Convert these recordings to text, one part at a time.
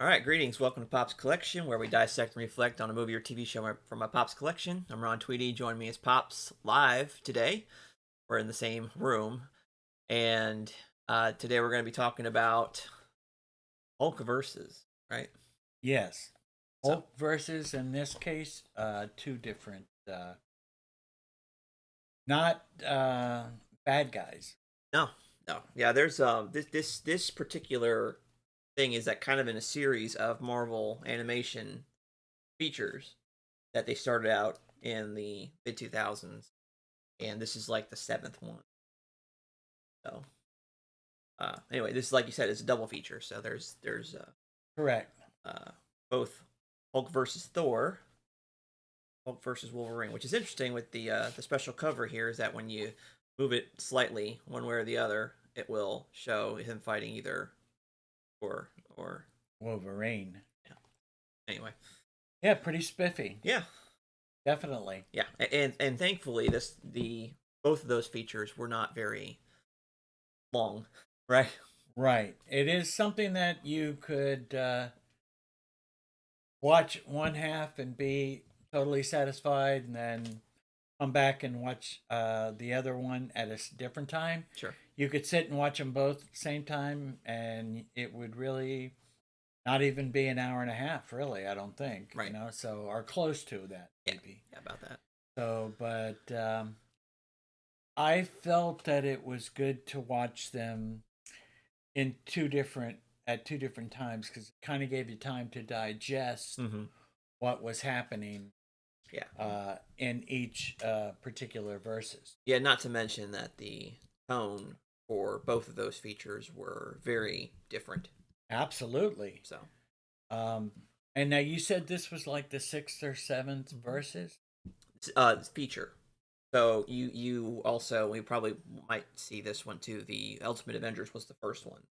All right, greetings. Welcome to Pop's Collection, where we dissect and reflect on a movie or TV show from my Pop's Collection. I'm Ron Tweedy. Join me as Pops live today. We're in the same room, and today we're going to be talking about Hulk versus, right? Yes. So, Hulk versus, in this case, two different, not bad guys. no, no, yeah. There's this particular thing is that kind of in a series of Marvel animation features that they started out in the mid 2000s, and this is like the seventh one. So anyway, this, like you said, is a double feature. So there's Correct. uh, both Hulk versus Thor, Hulk versus Wolverine, which is interesting with the special cover here. Is that when you move it slightly one way or the other, it will show him fighting either or Wolverine. yeah. Anyway, Yeah, pretty spiffy. yeah, Definitely. yeah, and thankfully the both of those features were not very long, right? Right. It is something that you could watch one half and be totally satisfied, and then come back and watch the other one at a different time. Sure. You could sit and watch them both at the same time, and it would really not even be an hour and a half, really. I don't think, Right. so or close to that, Yeah. maybe. Yeah. About that. So, but I felt that it was good to watch them in two different times because it kind of gave you time to digest Mm-hmm. what was happening Yeah. in each particular verses. Yeah, not to mention that the tone for both of those features were very different. Absolutely. So, Um, and now you said this was like the sixth or seventh verses. feature. So you also, we probably might see this one too. The Ultimate Avengers was the first one,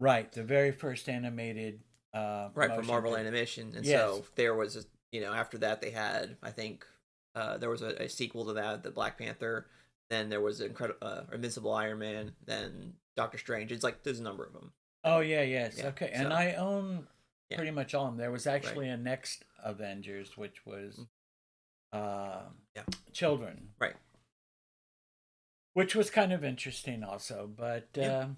Right, the very first animated right, for motion Marvel picture. Animation, and Yes, so there was after that they had, I think, there was a sequel to that, the Black Panther. Then there was incredible Invincible Iron Man. Then Doctor Strange. It's like there's a number of them. oh yeah, yes. Yeah. Okay. And So I own yeah. pretty much all of them. There was Right. actually a next Avengers, which was Mm. uh Yeah. Children, Right. which was kind of interesting also, but Yeah.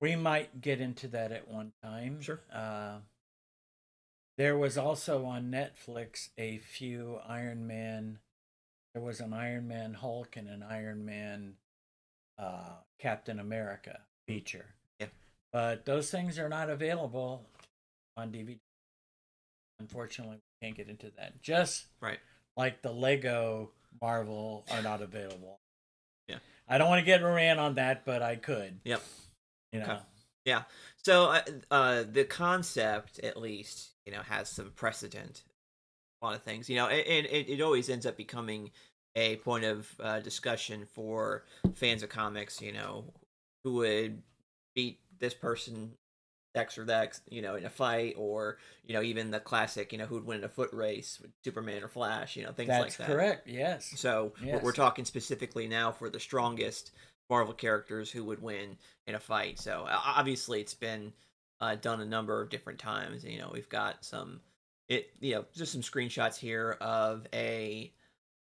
we might get into that at one time. Sure. There was also on Netflix a few Iron Man. There was an Iron Man Hulk and an Iron Man Captain America Mm. feature. Yeah. But those things are not available on DVD. Unfortunately, we can't get into that. Just Right. like the Lego Marvel are not available. Yeah. I don't want to get a rant on that, but I could. Yep. You Okay. know. Yeah. So the concept, at least, has some precedent. A lot of things, and it always ends up becoming a point of discussion for fans of comics. Who would beat this person X or that, in a fight, or even the classic, who would win in a foot race with Superman or Flash, things like That's that. correct. Yes. So we're Yes. talking specifically now for the strongest Marvel characters who would win in a fight. So obviously it's been done a number of different times. We've got just some screenshots here of a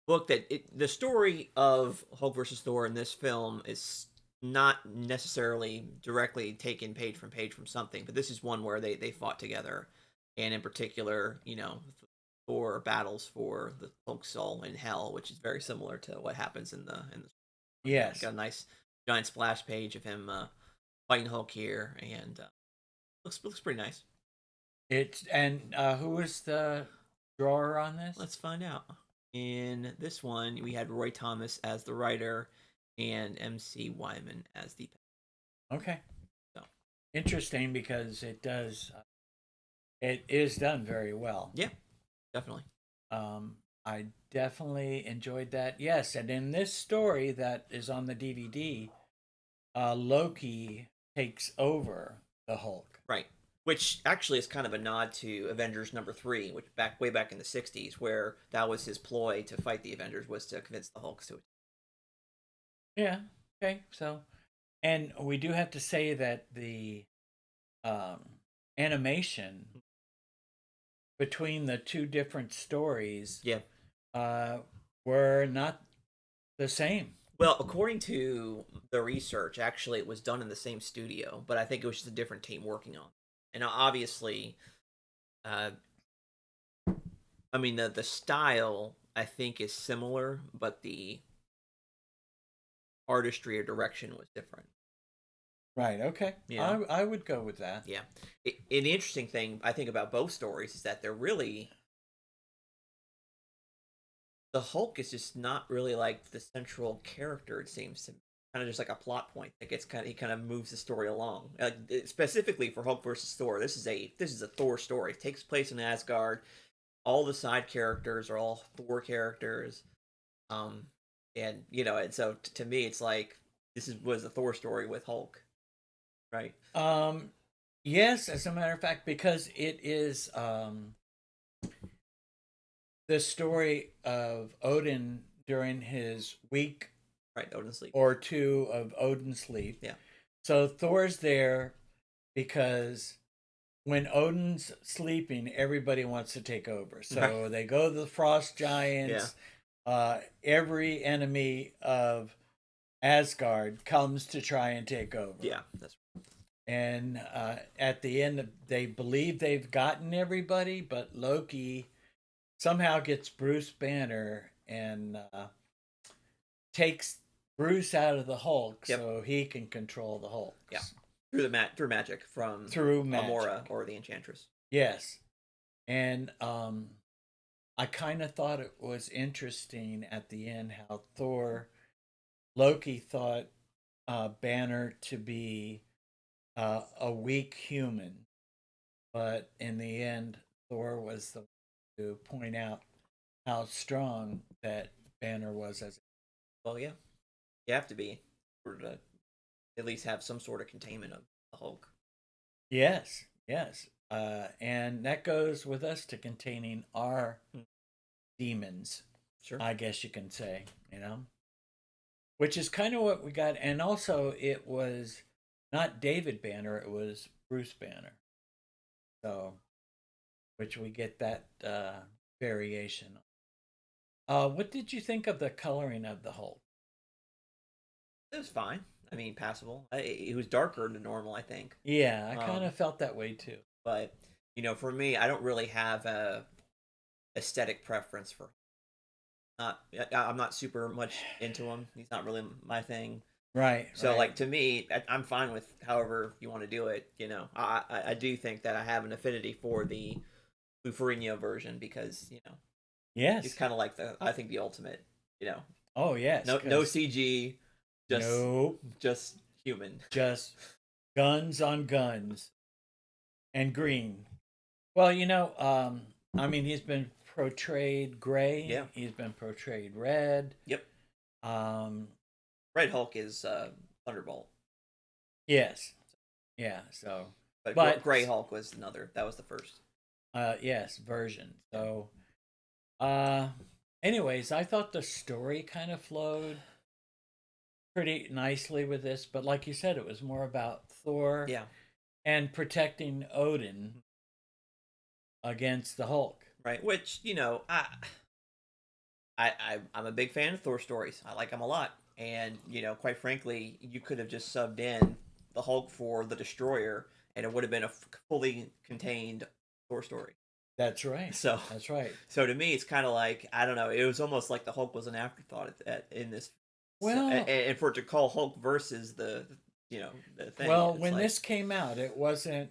book the story of Hulk versus Thor in this film is not necessarily directly taken page from something, but this is one where they fought together, and in particular, Thor battles for the Hulk soul in Hell, which is very similar to what happens in the Yes. got a nice giant splash page of him fighting Hulk here, and looks pretty nice. It's and who was the drawer on this? Let's find out. In this one, we had Roy Thomas as the writer and MC Wyman as the Okay. so Interesting because it is done very well. yeah, definitely. I definitely enjoyed that. Yes, and in this story that is on the DVD, Loki takes over the Hulk. Right. Which actually is kind of a nod to Avengers number 3, which way back in the '60s, where that was his ploy to fight the Avengers, was to convince the Hulk to. Yeah. Okay. So, and we do have to say that the um, animation between the two different stories Yeah. uh, were not the same. Well, according to the research, actually, it was done in the same studio, but I think it was just a different team working on it. And obviously, uh, I mean, the style I think is similar, but the artistry or direction was different. Right. Okay. You know? I would go with that. Yeah. And the interesting thing I think about both stories is that they're really the Hulk is just not really like the central character. It seems to kind of just like a plot point that gets kind of he kind of moves the story along. Specifically for Hulk versus Thor, this is a Thor story. It takes place in Asgard. All the side characters are all Thor characters. Um, and and so to me, it's like was a Thor story with Hulk, right? Um, yes, as a matter of fact, because it is the story of Odin during his week Right, Odin sleep. or two of Odin's sleep. Yeah, So Thor's there because when Odin's sleeping, everybody wants to take over. So they go to the frost yeah, giants. Every enemy of Asgard comes to try and take over. yeah. That's And at the end, they believe they've gotten everybody, but Loki somehow gets Bruce Banner and takes Bruce out of the Hulk yep, so he can control the Hulk. yeah. Through magic from Through magic. Amora or the Enchantress. Yes. And I kind of thought it was interesting at the end how Loki thought Banner to be a weak human, but in the end, Thor was the one to point out how strong that Banner was as. Well, yeah, you have to be in order to at least have some sort of containment of the Hulk. Yes, yes. And that goes with us to containing our Hmm. demons, Sure. I guess you can say, which is kind of what we got. And also, it was not David Banner, it was Bruce Banner. So, which we get that variation. What did you think of the coloring of the Hulk? It was fine. I mean, passable. It was darker than normal, I think. Yeah, I kind of felt that way too. But for me, I don't really have a aesthetic preference for. Not, I'm not super much into him. He's not really my thing. Right. So, right. like to me, I'm fine with however you want to do it. I do think that I have an affinity for the Luferino version because Yes. he's kind of like I think the ultimate. Oh yes. No CG, just nope. just human. Just guns on guns and green. Well, I mean, he's been portrayed gray. Yeah. He's been portrayed red. Yep. Um, Red Hulk is Thunderbolt. yes. Yeah. So, But Gray Hulk was another. That was the first. Yes, version. So, anyways, I thought the story kind of flowed pretty nicely with this, but like you said, it was more about Thor. Yeah. And protecting Odin against the Hulk. Right. Which I'm a big fan of Thor stories. I like them a lot. And quite frankly, you could have just subbed in the Hulk for the Destroyer, and it would have been a fully contained Thor story. That's right. So that's right. So to me, it's kind of like I don't know. It was almost like the Hulk was an afterthought in this. Well, and for it to call Hulk versus the the thing. Well, when this came out, it wasn't.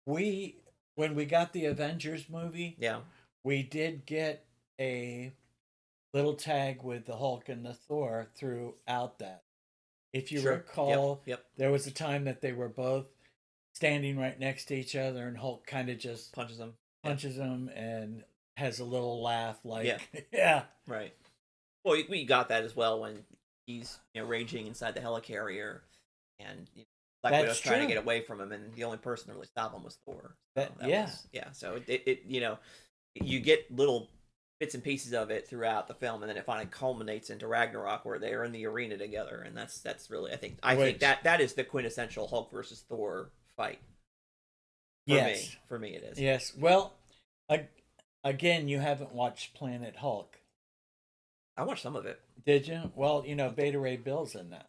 When we got the Avengers movie, yeah, we did get a little tag with the Hulk and the Thor throughout that. If you recall, yep. There was a time that they were both standing right next to each other, and Hulk kind of just punches them, and has a little laugh, like, yeah, yeah, right. Well, we got that as well when he's raging inside the helicarrier, and Black Widow's trying to get away from him, and the only person to really stop him was Thor. So So it you get little bits and pieces of it throughout the film, and then it finally culminates into Ragnarok, where they're in the arena together, and that's really I think that is the quintessential Hulk versus Thor fight. Yes. For me, it is. Yes. Well, ag- again, you haven't watched Planet Hulk, I watched some of it. did you? Well, Beta Ray Bill's in that.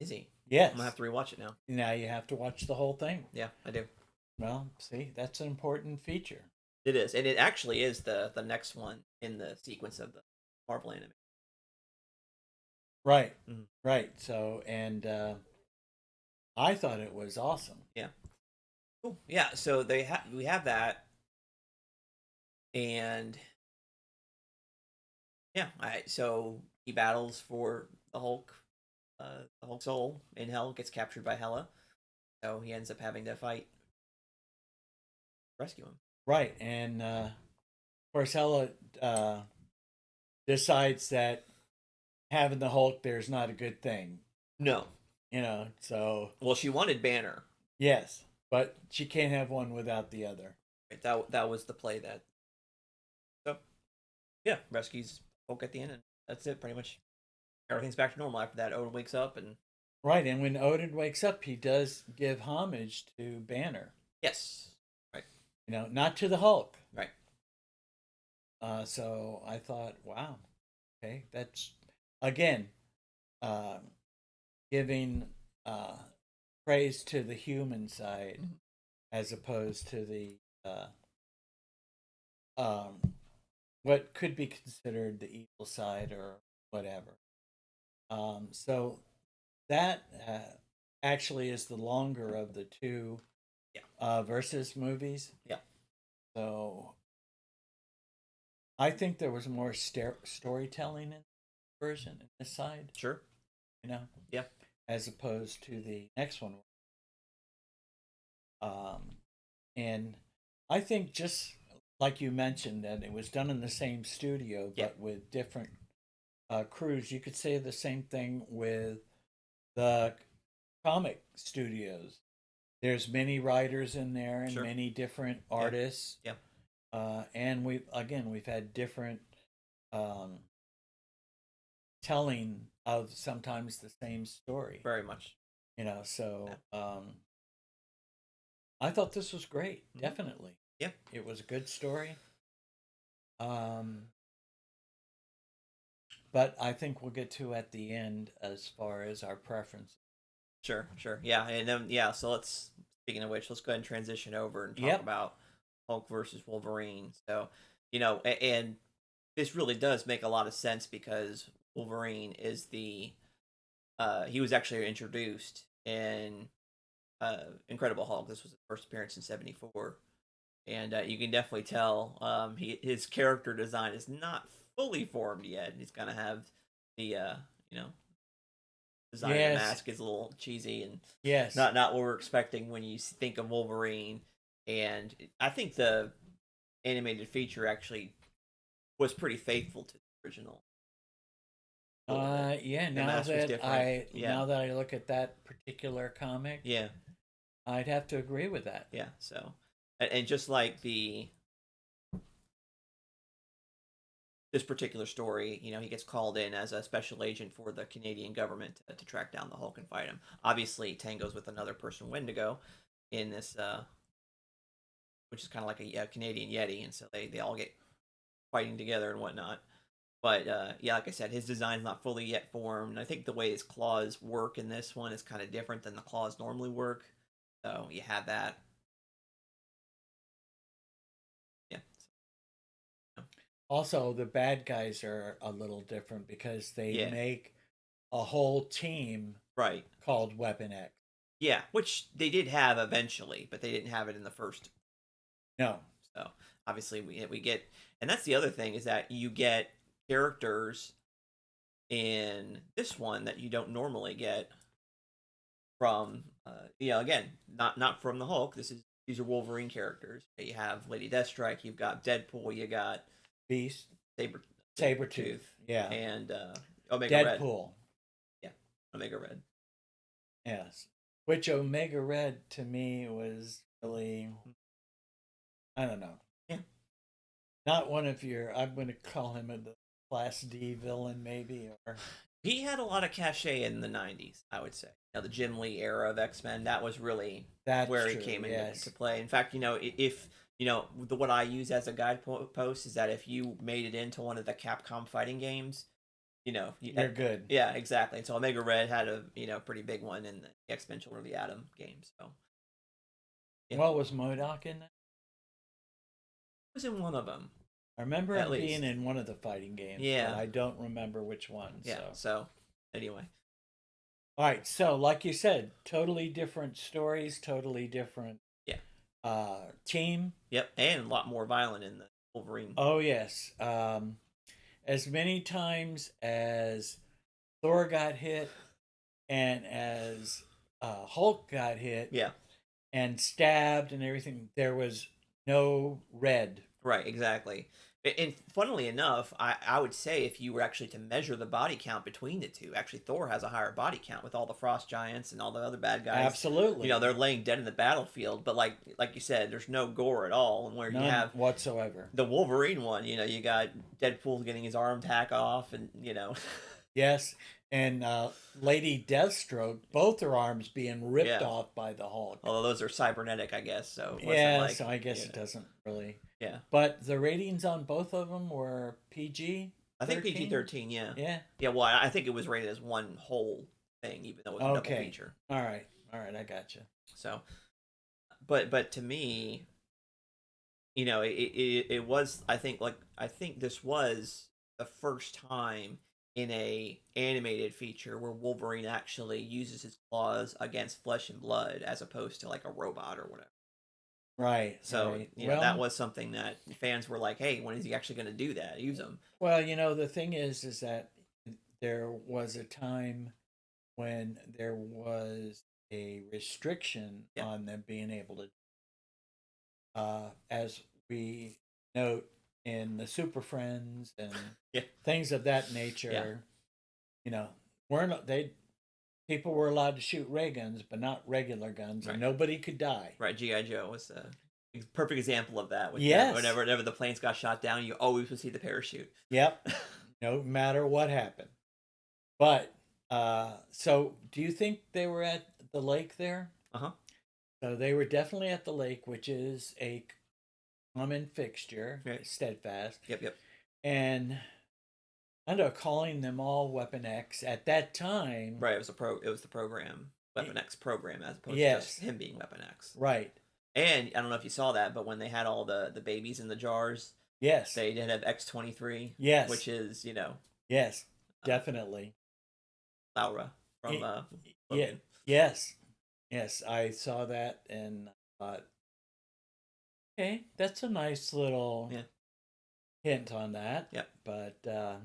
Is he? I'm gonna have Yes. to rewatch it now. Now you have to watch the whole thing. Yeah, I do. Well, see, that's an important feature. It is, and it actually is the next one in the sequence of the Marvel anime. Right. Mhm. Right. So, and I thought it was awesome. Yeah. Cool. Yeah. So we have that, and yeah. So he battles for the Hulk. The Hulk soul in Hell gets captured by Hela, so he ends up having to fight, rescue him. Right. And of course, Hela decides that having the Hulk there's not a good thing. No. So Well, she wanted Banner. yes, but she can't have one without the other. Right? That was the play that. So yeah, rescues Hulk at the end, and that's it. Pretty much everything's back to normal after that. Odin wakes up, and Right, and when Odin wakes up, he does give homage to Banner. yes, right, Not to the Hulk. right, So I thought, wow, okay, that's again uh, giving praise to the human side Mhm. as opposed to the um, what could be considered the evil side or whatever. So that actually is the longer of the two yeah, versus movies. yeah, So I think there was more storytelling in the version in this side, sure, you know, yeah, as opposed to the next one. Um, and I think just like you mentioned that it was done in the same studio yeah, but with different crews. You could say the same thing with the comic studios. There's many writers in there and sure, many different yeah, artists, yeah, and we've had different um, telling of sometimes the same story. very much, So yeah, I thought this was great. hmm, Definitely, yeah, it was a good story. Um, but I think we'll get to at the end as far as our preference. sure, sure, yeah, and then yeah. So let's speaking of which, let's go ahead and transition over and talk Yep. about Hulk versus Wolverine. So and this really does make a lot of sense because Wolverine is the he was actually introduced in Incredible Hulk. This was his first appearance in '74, and you can definitely tell his character design is not fully formed yet. He's gonna have the you know design of the Yes. mask is a little cheesy and Yes. not what we're expecting when you think of Wolverine. And I think the animated feature actually was pretty faithful to the original a little bit. Yeah. The mask was different. Yeah, Now that I look at that particular comic, yeah, I'd have to agree with that. yeah. So, and just like the this particular story, he gets called in as a special agent for the Canadian government to track down the Hulk and fight him. Obviously, Tango's with another person, Wendigo, in this, which is kind of like a Canadian Yeti, and so they all get fighting together and whatnot. But yeah, like I said, his design's not fully yet formed. And I think the way his claws work in this one is kind of different than the claws normally work. So you have that. Yeah. So, Also, the bad guys are a little different because they yeah. make a whole team Right. called Weapon X. Yeah, which they did have eventually, but they didn't have it in the first. No. So obviously we get, and that's the other thing is that you get characters in this one that you don't normally get from. Again, not from the Hulk. These are Wolverine characters. You have Lady Deathstrike. You've got Deadpool. You got Beast. Saber Sabretooth. Yeah. and Omega Red. Deadpool. Yeah, Omega Red. Yes. Which Omega Red to me was really, I don't know. Yeah, Not one of your, I'm going to call him a Class D villain, maybe. Or he had a lot of cachet in the '90s. I would say the Jim Lee era of X-Men, that was really That's where he true. came into to Yes. play. In fact, if what I use as a post is that if you made it into one of the Capcom fighting games, You're good. yeah, exactly. So Omega Red had a pretty big one in the X-Men Children of the Atom game. So yeah, it Well, was Modoc in that? was in one of them I remember at him being least. in one of the fighting games, but Yeah, I don't remember which one. yeah. So, So anyway, all right. So, like you said, totally different stories, totally different yeah, team. yep, and a lot more violent in the Wolverine. Oh yes. As many times as Thor got hit and as Hulk got hit Yeah, and stabbed and everything, there was no red. right, exactly. And funnily enough, I would say if you were actually to measure the body count between the two, actually Thor has a higher body count with all the frost giants and all the other bad guys. Absolutely. They're laying dead in the battlefield, but like you said, there's no gore at all. And where you None have whatsoever. the Wolverine one, you got Deadpool getting his arm tack off, and Yes. And Lady Deathstroke, both her arms being ripped yeah. off by the Hulk. Although those are cybernetic, I guess, so it wasn't Yeah, like so I guess it doesn't really. yeah. But the ratings on both of them were PG I think PG 13. 13, yeah, Yeah. yeah. Well, I think it was rated as one whole thing, even though it was a double Okay. feature. All right. All right. I got you. So, but to me, it was. I think this was the first time in a animated feature where Wolverine actually uses his claws against flesh and blood as opposed to like a robot or whatever. Right. So, Right. that was something that fans were like, "Hey, when is he actually going to do that? Use them?" Well, the thing is that there was a time when there was a restriction Yeah, on them being able to, as we note in the Super Friends and yeah, things of that yeah. nature, you know, weren't they? People were allowed to shoot ray guns, but not regular guns, and Right, nobody could die. right. GI Joe was a perfect example of that. With that, Yes. whenever the planes got shot down, you always would see the parachute. Yep. No matter what happened. But so do you think they were at the lake there? Uh huh. So they were definitely at the lake, which is a common fixture, Right. steadfast. Yep. Yep. And I ended up calling them all Weapon X at that time. Right. It was It was the program, Weapon X program, as opposed to just Yes, him being Weapon X. right. And I don't know if you saw that, but when they had all the babies in the jars, Yes, they did have X-23, yes, which is yes, uh, definitely. Laura from Y- yeah, Logan. yes, yes. I saw that and thought, okay, that's a nice little Yeah. hint on that. Yep. But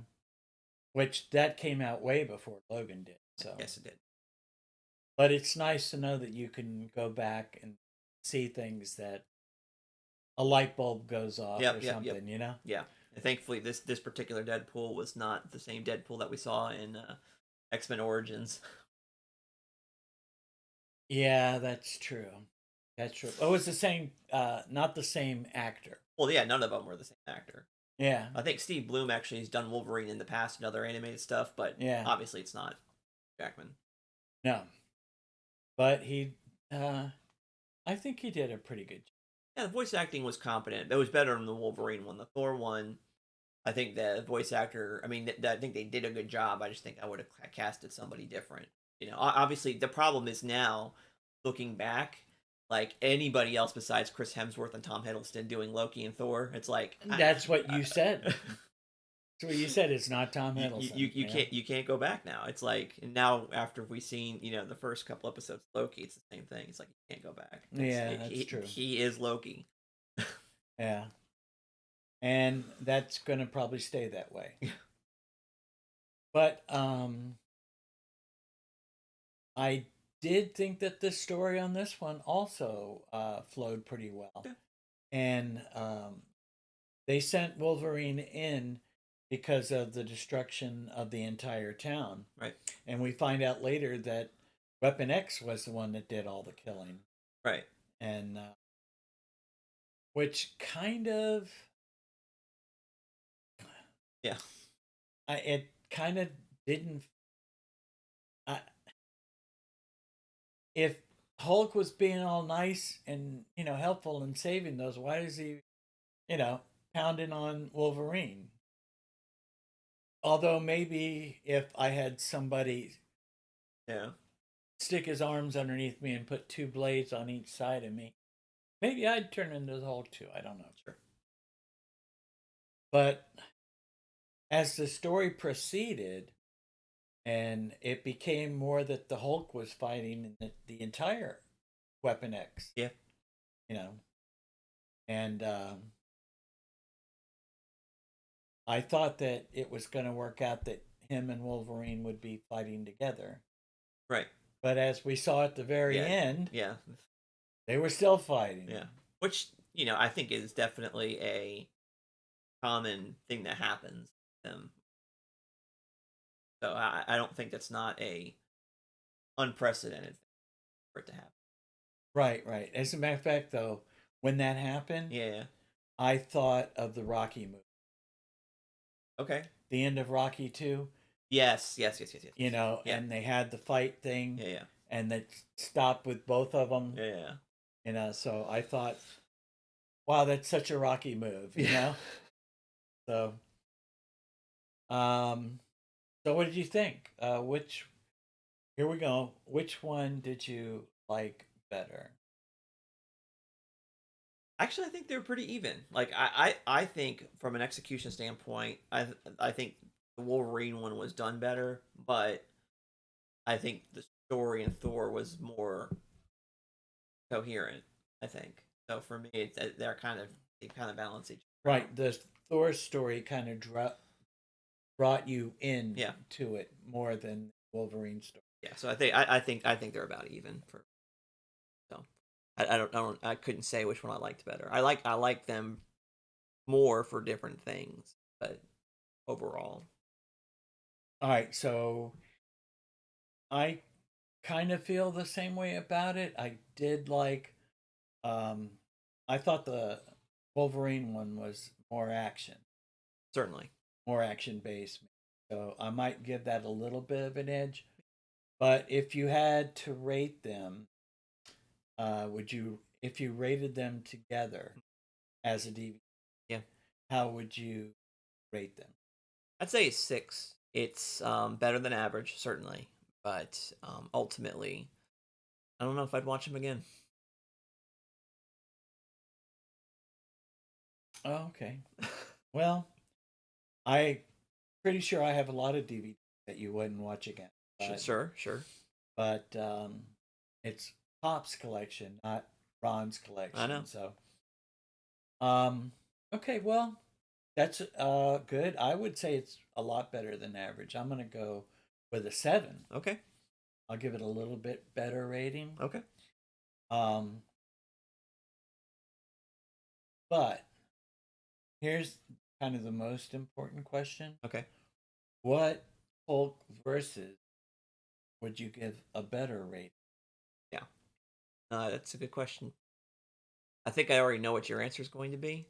which that came out way before Logan did. So, Yes, it did. but it's nice to know that you can go back and see things that a light bulb goes off or Yep. Yep. Yep. something. Yeah. And thankfully, this particular Deadpool was not the same Deadpool that we saw in X-Men Origins. Yeah, that's true. That's true. Oh, it's the same, not the same actor. Well, yeah, none of them were the same actor. Yeah, I think Steve Bloom actually has done Wolverine in the past and other animated stuff, but yeah, obviously it's not Jackman. no. But I think he did a pretty good job. Yeah, the voice acting was competent. It was better than the Wolverine one. The Thor one, I think the voice actor. I mean, I think they did a good job. I just think I would have casted somebody different. Obviously the problem is now, looking back, like anybody else besides Chris Hemsworth and Tom Hiddleston doing Loki and Thor, it's like That's what you said. That's what you said. It's not Tom Hiddleston. you can't go back now. It's like now after we've seen the first couple episodes of Loki, it's the same thing. It's like you can't go back. Yeah, that's true. He is Loki. Yeah, and that's gonna probably stay that way. But I did think that the story on this one also flowed pretty well, Yeah. and they sent Wolverine in because of the destruction of the entire town, Right. and we find out later that Weapon X was the one that did all the killing, Right. and which kind of Yeah. it kind of didn't. I if Hulk was being all nice and helpful and saving those, why is he you know pounding on Wolverine? Although maybe if I had somebody Yeah, stick his arms underneath me and put two blades on each side of me, maybe I'd turn into the Hulk too. I don't know. sure. But as the story proceeded, and it became more that the Hulk was fighting the entire Weapon X, Yeah, you know, and I thought that it was going to work out that him and Wolverine would be fighting together. right. But as we saw at the very Yeah, end, yeah, they were still fighting. yeah. Which I think is definitely a common thing that happens. So I don't think that's not a unprecedented thing for it to happen. Right, right. As a matter of fact, though, when that happened, Yeah, yeah. I thought of the Rocky movie, Okay. the end of Rocky 2, Yes, yes, yes, yes, yes, yes. Yeah, and they had the fight thing yeah, yeah, and they stopped with both of them, yeah, yeah. so I thought, wow, that's such a Rocky move, Yeah. So, um, so what did you think? Here we go. Which one did you like better? Actually, I think they're pretty even. Like I think from an execution standpoint, I think the Wolverine one was done better, but I think the story in Thor was more coherent. I think so. For me, they kind of balance each other out. Right, the Thor story kind of brought you in Yeah, to it more than Wolverine story. yeah. So I think they're about even for. So I couldn't say which one I liked better. I like them more for different things, but overall, All right, so I kind of feel the same way about it. I did like, um, I thought the Wolverine one was certainly. more action based. So I might give that a little bit of an edge. But if you had to rate them, if you rated them together as a DVD, Yeah. how would you rate them? I'd say it's 6. It's better than average, certainly, but ultimately, I don't know if I'd watch them again. Oh, okay. Well, I pretty sure I have a lot of DVDs that you wouldn't watch again, but Sure, sure. but it's Pop's collection, not Ron's I collection. know. So, okay, well, that's good. I would say it's a lot better than average. I'm gonna go with a 7. Okay, I'll give it a little bit better rating. okay, Um, but here's kind of the most important question: okay. what Hulk versus would you give a better rating? Yeah, that's a good question. I think I already know what your answer is going to be,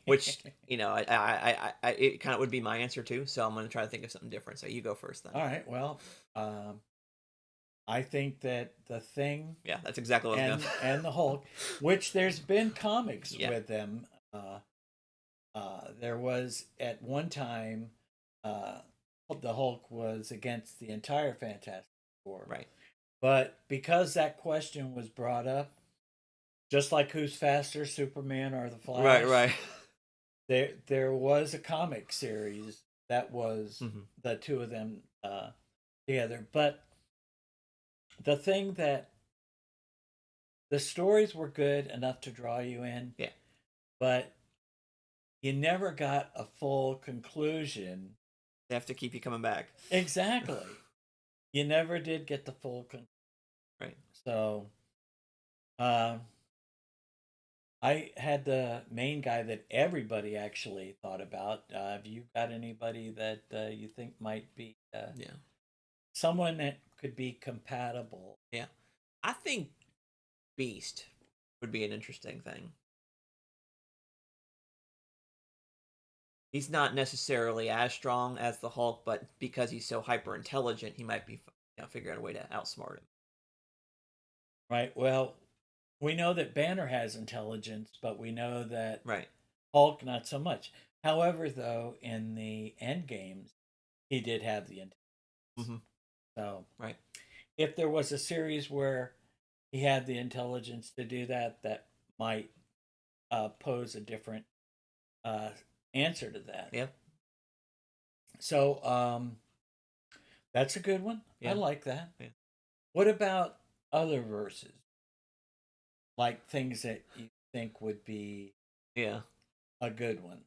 which it kind of would be my answer too. So I'm going to try to think of something different. So you go first then. All right. Well, I think that the Thing Yeah, that's exactly what I was going. and the Hulk, which there's been comics Yeah, with them. There was at one time, uh, the Hulk was against the entire Fantastic Four, right, but because that question was brought up, just like who's faster, Superman or the right, Flash, right. there was a comic series that was Hmm. the two of them together. But the thing that the stories were good enough to draw you in, Yeah, but you never got a full conclusion. they have to keep you coming back. Exactly. You never did get the full conclusion. Right. So um, I had the main guy that everybody actually thought about. Have you got anybody that you think might be Yeah. someone that could be compatible? Yeah. I think Beast would be an interesting thing. He's not necessarily as strong as the Hulk, but because he's so hyper intelligent, he might be figure out a way to outsmart him. Right. Well, we know that Banner has intelligence, but we know that Right. Hulk not so much. However, though, in the end games, he did have the intelligence. Mm-hmm. So Right. if there was a series where he had the intelligence to do that, that might pose a different uh, answer to that. Yeah. So that's a good one. I Yeah. like that. Yeah. What about other verses? Like things that you think would be Yeah. a good one?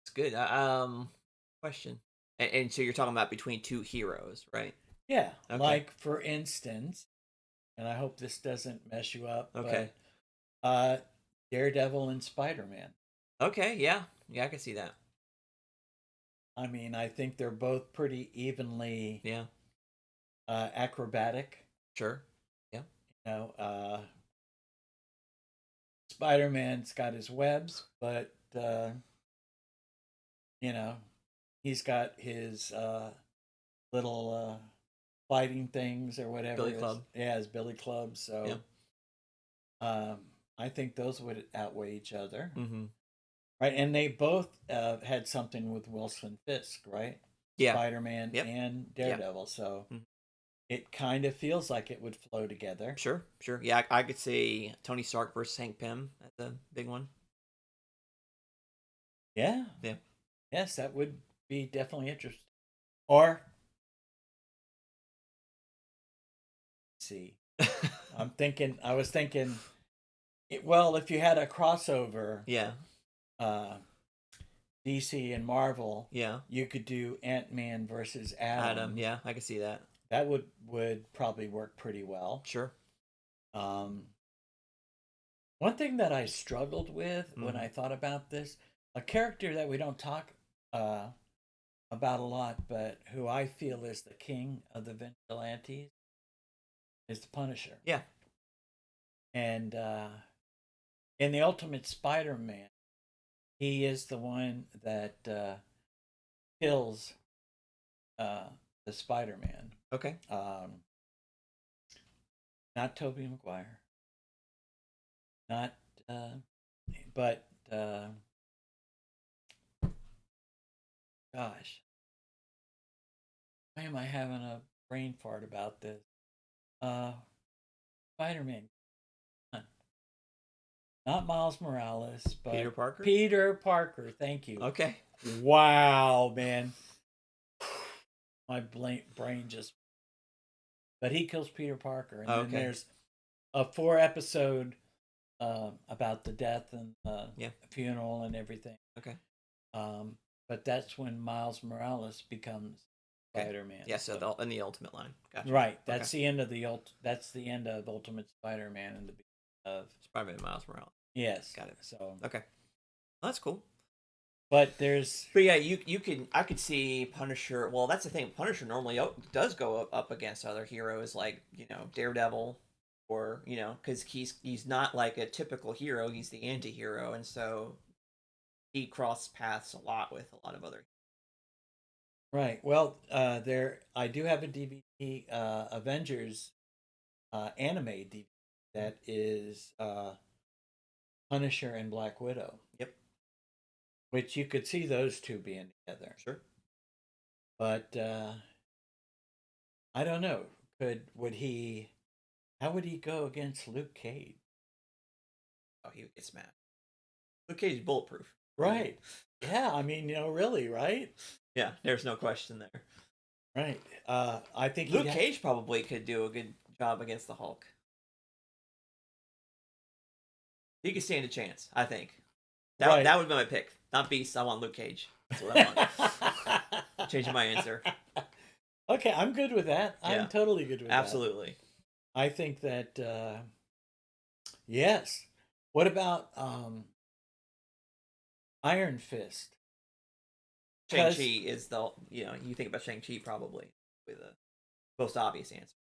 It's good. Question. And so you're talking about between two heroes, right? Yeah, Okay. like for instance, and I hope this doesn't mess you up, Okay. but uh, Daredevil and Spider Man. Okay. Yeah. Yeah, I can see that. I mean, I think they're both pretty evenly Yeah. acrobatic. Sure. Yeah. You know, Spider Man's got his webs, but you know, he's got his little fighting things or whatever Billy it is. Club. Yeah, his billy clubs. Yeah. So um, I think those would outweigh each other, Mm-hmm. right? And they both had something with Wilson Fisk, right? Yeah. Spider Man Yep. and Yeah. Daredevil. So Mhm. it kind of feels like it would flow together. Sure. Sure. Yeah, I could see Tony Stark versus Hank Pym as a big one. Yeah. Yeah. Yes, that would be definitely interesting. Or see, I was thinking, well, if you had a crossover, Yeah. uh, DC and Marvel, Yeah. you could do Ant-Man versus Adam. Adam. Yeah, I can see that. That would probably work pretty well. Sure. Um, one thing that I struggled with when Mm-hmm. I thought about this, a character that we don't talk uh, about a lot, but who I feel is the king of the vigilantes, is the Punisher. Yeah. And in the Ultimate Spider-Man, he is the one that kills uh, the Spider-Man. Okay. Not Tobey Maguire. Not, uh, but gosh, why am I having a brain fart about this? Uh, Spider-Man, not Miles Morales, Peter but Parker. Peter Parker. Thank you. Okay. Wow, man, my brain just. But he kills Peter Parker, and then Okay. there's a 4 episode about the death and Yeah. funeral and everything. Okay. Um, but that's when Miles Morales becomes Okay. Spider-Man. Yeah. So in the Ultimate line. Gotcha. Right, Okay. that's the end of that's the end of Ultimate Spider-Man and the beginning of Spider-Man Miles Morales. yes. Got it. So, Okay. Well, that's cool. but there's But yeah, you can I could see Punisher. Well, that's the thing. Punisher normally does go up against other heroes like Daredevil, or because he's not like a typical hero. He's the anti-hero, and so he cross paths a lot with a lot of other. right. Well, there I do have a DVD Avengers anime DVD that is Punisher and Black Widow, Yep. which you could see those two being together. Sure. But I don't know. Would he? How would he go against Luke Cage? Oh, he would get smashed. Luke Cage is bulletproof. I mean, Right. Yeah. I mean, really, right? yeah, there's no question there. Right. I think Luke Cage probably could do a good job against the Hulk. He could stand a chance, I think. right. That would be my pick. Not Beast. I want Luke Cage. That's what I want. Changing my answer. Okay, I'm good with that. I'm Yeah, totally good with that. absolutely. I think that yes. What about Iron Fist? Shang Chi Because is the you think about Shang Chi probably with the most obvious answer.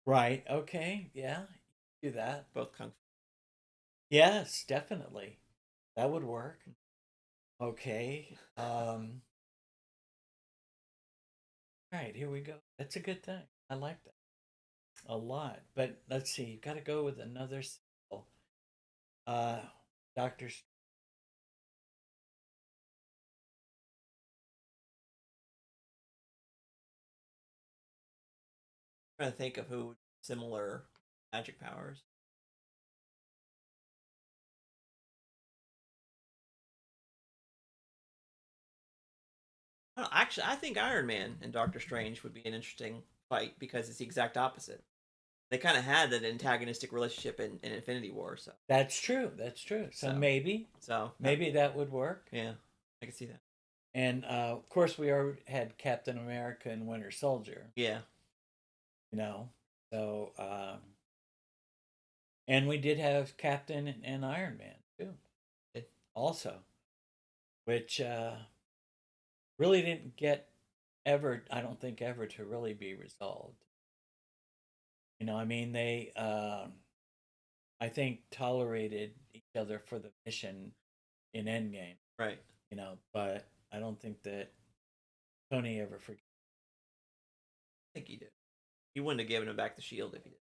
right. Okay. Yeah. Do that. Both kung fu. Yes, definitely. That would work. Okay. All right, here we go. That's a good thing. I like that a lot. But let's see. You got to go with another sequel. Uh, Doctor. Trying to think of who similar magic powers. Actually, I think Iron Man and Doctor Strange would be an interesting fight because it's the exact opposite. They kind of had that antagonistic relationship in Infinity War, so That's true. That's true. So so maybe, so maybe that would work. yeah, I can see that. And of course, we already had Captain America and Winter Soldier. Yeah, You know, so and we did have Captain and Iron Man too, also, which really didn't get ever. I don't think ever to really be resolved. I mean, they I think tolerated each other for the mission in Endgame. right. But I don't think that Tony ever forgave. I think he did. He wouldn't have given him back the shield if he did.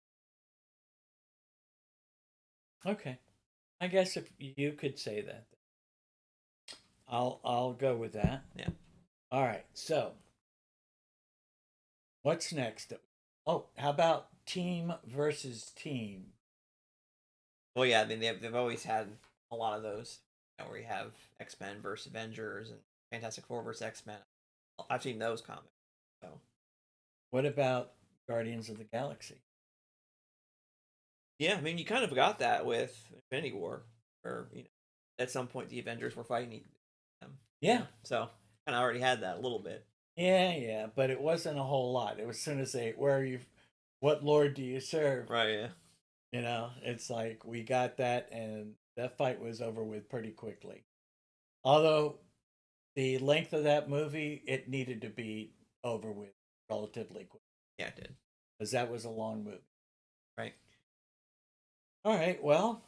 Okay, I guess if you could say that, I'll go with that. Yeah. All right. So what's next? Oh, how about team versus team? Well, yeah. I mean, they've always had a lot of those. Where you have X-Men versus Avengers and Fantastic Four versus X-Men. I've seen those comics. So What about Guardians of the Galaxy? yeah, I mean, you kind of got that with Infinity War, or at some point the Avengers were fighting them. Yeah. So kind of already had that a little bit. Yeah, but it wasn't a whole lot. It was as soon as they, where are you, what Lord do you serve? Right. Yeah. It's like we got that, and that fight was over with pretty quickly. Although the length of that movie, it needed to be over with relatively quick Yeah, it did. because that was a long movie. Right. All right, well,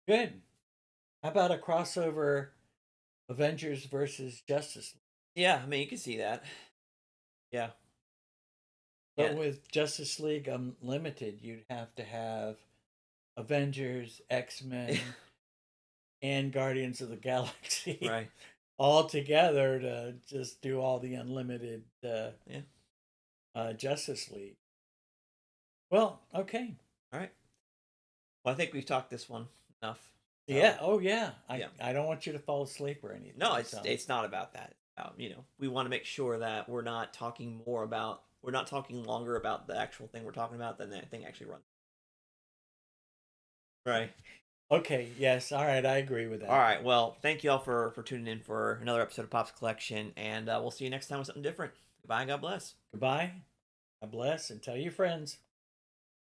good. How about a crossover Avengers versus Justice League? Yeah, I mean, you can see that. Yeah. But Yeah. with Justice League Unlimited, you'd have to have Avengers, X Men, and Guardians of the Galaxy Right. all together to just do all the unlimited Yeah. Justice League. Well, okay. All right. Well, I think we've talked this one enough. So, Yeah. Oh, yeah. Yeah. I don't want you to fall asleep or anything. No, it's not about that. We want to make sure that we're not talking longer about the actual thing we're talking about than that thing actually runs. Right. Okay. Yes. All right. I agree with that. All right. Well, thank you all for tuning in for another episode of Pop's Collection, and we'll see you next time with something different. Goodbye. And God bless. Goodbye. God bless, and tell your friends.